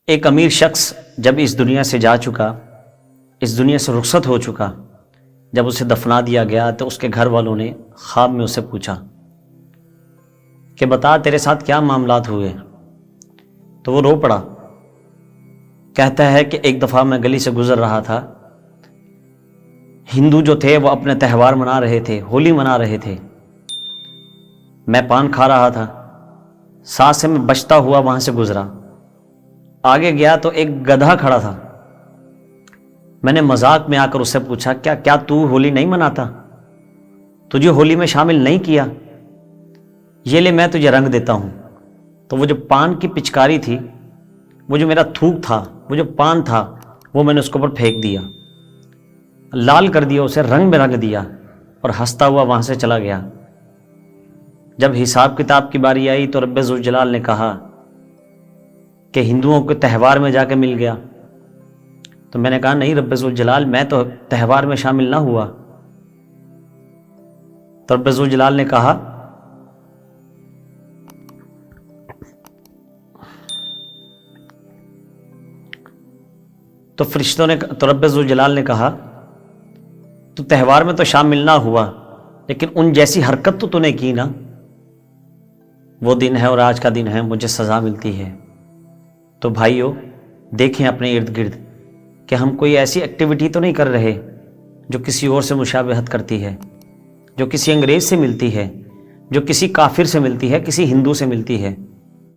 ایک امیر شخص جب اس دنیا سے جا چکا، اس دنیا سے رخصت ہو چکا، جب اسے دفنا دیا گیا تو اس کے گھر والوں نے خواب میں اسے پوچھا کہ بتا تیرے ساتھ کیا معاملات ہوئے؟ تو وہ رو پڑا۔ کہتا ہے کہ ایک دفعہ میں گلی سے گزر رہا تھا، ہندو جو تھے وہ اپنے تہوار منا رہے تھے، ہولی منا رہے تھے، میں پان کھا رہا تھا، ساتھ سے میں بچتا ہوا وہاں سے گزرا، آگے گیا تو ایک گدھا کھڑا تھا۔ میں نے مذاق میں آ کر اس سے پوچھا کیا تو ہولی نہیں مناتا؟ تجھے ہولی میں شامل نہیں کیا؟ یہ لے میں تجھے رنگ دیتا ہوں۔ تو وہ جو پان کی پچکاری تھی، وہ جو میرا تھوک تھا، وہ جو پان تھا، وہ میں نے اس کے اوپر پھینک دیا، لال کر دیا، اسے رنگ میں رنگ دیا اور ہنستا ہوا وہاں سے چلا گیا۔ جب حساب کتاب کی باری آئی تو رب ذوالجلال نے کہا کہ ہندوؤں کے تہوار میں جا کے مل گیا۔ تو میں نے کہا نہیں رب ذوالجلال، میں تو تہوار میں شامل نہ ہوا۔ تو رب ذوالجلال نے کہا تو رب ذوالجلال نے کہا تو تہوار میں تو شامل نہ ہوا، لیکن ان جیسی حرکت تو نے کی نا، وہ دن ہے اور آج کا دن ہے، مجھے سزا ملتی ہے۔ تو بھائیو دیکھیں اپنے ارد گرد کہ ہم کوئی ایسی ایکٹیویٹی تو نہیں کر رہے جو کسی اور سے مشابہت کرتی ہے، جو کسی انگریز سے ملتی ہے، جو کسی کافر سے ملتی ہے، کسی ہندو سے ملتی ہے۔